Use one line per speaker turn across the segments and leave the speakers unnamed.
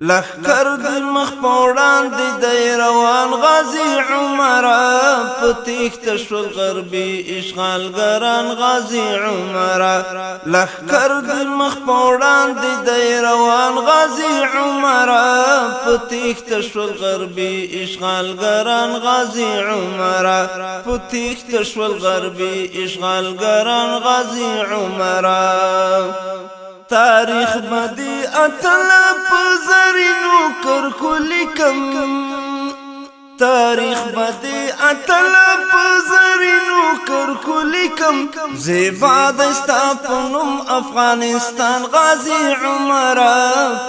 لخکر دی مخ پوڑان دی روان غازی عمرہ پتیخت شول غربی اشغالگران غازی عمرہ لخکر دی مخ پوڑان دی روان غازی عمرہ پتیخت شول غربی اشغالگران غازی عمرہ پتیخت شول غربی اشغالگران غازی عمرہ تاریخ بدی اتل پزرینو کرخو لیکم تاریخ بدی اتل پزرینو کرخو لیکم زیبا دستا پنم افغانستان غازی عمرہ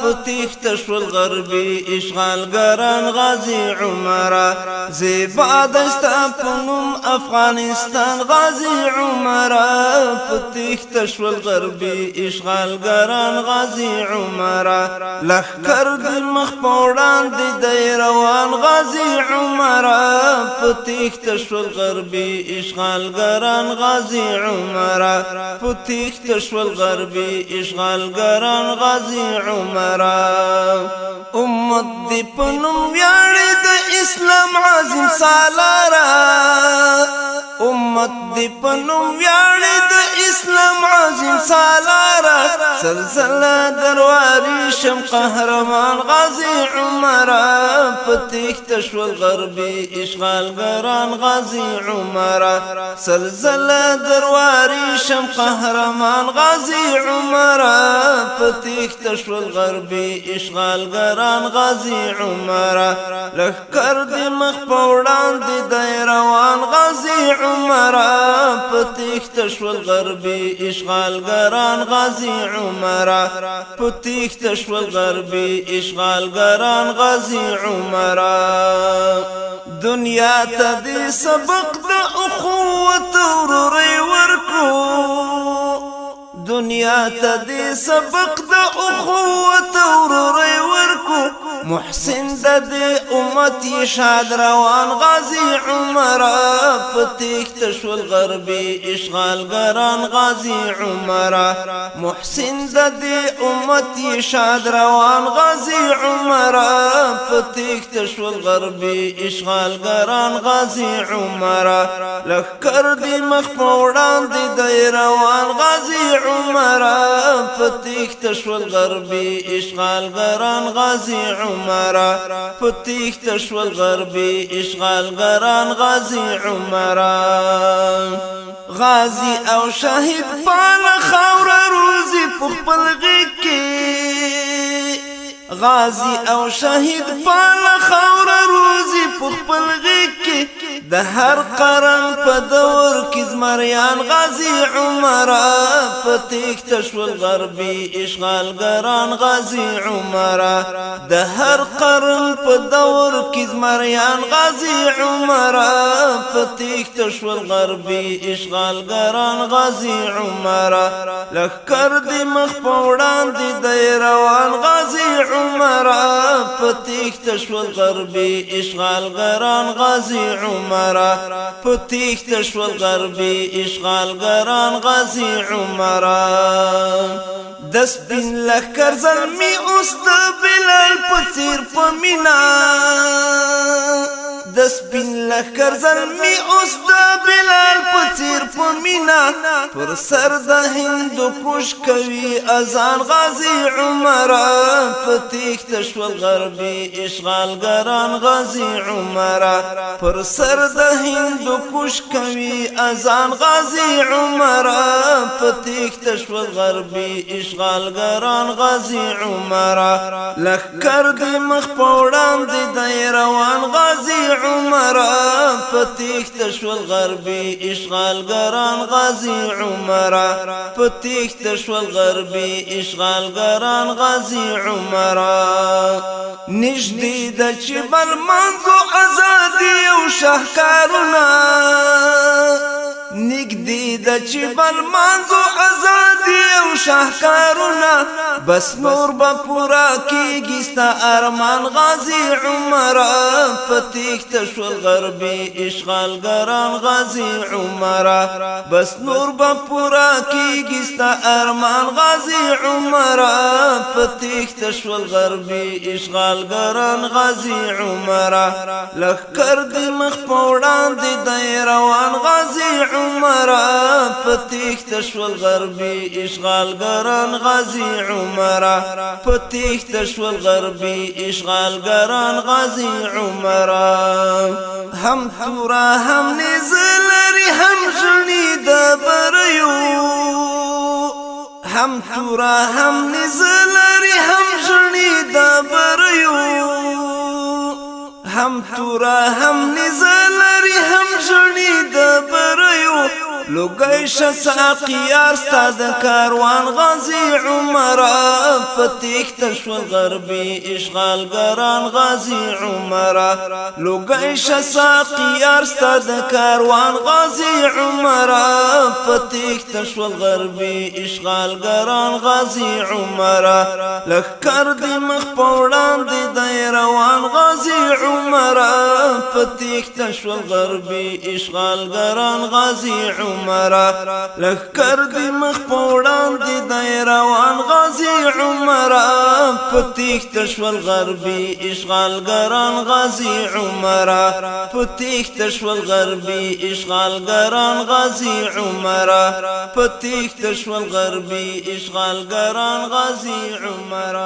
پتیخت شول غربی اشغالگران غازی عمرہ زیبا دستا پنم افغانستان غازی عمرہ پتیخت شول غربی اشغالگران غازی عمرہ لخکر دی مخ پوڑان دی روان غازی عمرہ پتیخت شول غربی اشغالگران غازی عمرہ پتیخت شول غربی اشغالگران غازی عمرہ امت دی پنم ویاڑی د اسلام عظیم سالارا امت دی پنم ویاڑی د اسلام عظیم سالارا سلسلہ درواری شم قهرمان غازی عمرہ پتیخت شول غربی اشغالگران غازی عمرہ سلسلہ درواری شم قهرمان غازی عمرہ پتیخت شول غربی اشغالگران غازی عمرہ لخکر دی مخ پوڑان دی روان غازی عمرہ پتیخت شول غربی اشغالگران غازی عمرہ پتیخت شول غربی اشغالگران غازی عمرہ دنیا تا دی سبق دا اخوت وروری ورکو دنیا تا دی سبق دا اخوت وروری ورکو محسن دا دی امتی شاد روان غازی عمرہ پتیخت شول غربی اشغالگران غازی عمرہ محسن دا دی امتی شاد روان غازی عمرہ پتیخت شول غربی اشغالگران غازی عمرہ لخکر دی مخ پوڑان دی روان غازی عمرہ پتیخت شول غربی اشغالگران غازی عمرہ پتیخت شول غربی اشغالگران غازی عمرہ غازی او شہید پال خاور روزی پخپل غیکی غازی او شہید پال خاور روزی پخپل غیکی د هر قرن په دور کې زمریان غازی عمرہ پتیخت شول غربی اشغالگران غازی عمرہ د هر قرن په دور کې زمریان غازی عمرہ پتیخت شول غربی اشغالگران غازی عمرہ لخکر دی مخ پوڑان دی روان غازی عمرہ پتیخت شول غربی اشغالگران غازی عمرہ پتیخت شول غربی اشغالگران غازی عمرہ دس بین لخکر زلمی اوس د بلال پڅیر پمینا دس بین لخکر زلمی اوس د بلال پڅیر پمینا پر سر د هندو کوش کوي اذان غازی عمرہ پتیخت شول غربی اشغالگران غازی عمرہ پر سر د هندو کوش کوي اذان غازی عمرہ پتیخت شول غربی اشغالگران غازی عمرہ لخکر دی مخ پوڑان دی روان غازی عمرہ پتیخت شول غربی اشغالگران غازی عمرہ پتیخت شول غربی اشغالگران غازی عمرہ نجدی د چبل منزو ازادی او شهکارونا نگدی د چې برمانزو ازادي او شاهکارونه بس نور با پورا کیږي ستا ارمان غازی عمر پتیخت شول غربي اشغالګران غازی عمر بس نور با پورا کیږي ستا ارمان غازی عمر پتیخت شول غربي اشغالګران غازی عمر لخر دی مخ پوړان دی د روان غازی عمر پتیخت شول غربي اشغالګران غازی عمر پتیخت شول غربي اشغالګران غازی عمر هم تورا هم نزلری هم ژړی د بریو هم تورا هم نزلری هم ژړی د بریو هم تورا هم نزلری هم ژړی د بریو لوګی شساقیار ستا د کاروان غازی عمر پتیخت شول غربي اشغالګران غازی عمر لوګی شساقیار ستا د کاروان غازی عمر پتیخت شول غربي اشغالګران غازی عمر لخر دی مخ پوړان دی د روان غازی عمر پتیخت شول غربي اشغالګران غازی عمر لخر دی مخ پوړان دی د روان غازی عمر پتیخت شول غربي اشغالګران غازی عمر پتیخت شول غربي اشغالګران غازی عمر پتیخت شول غربي اشغالګران غازی عمر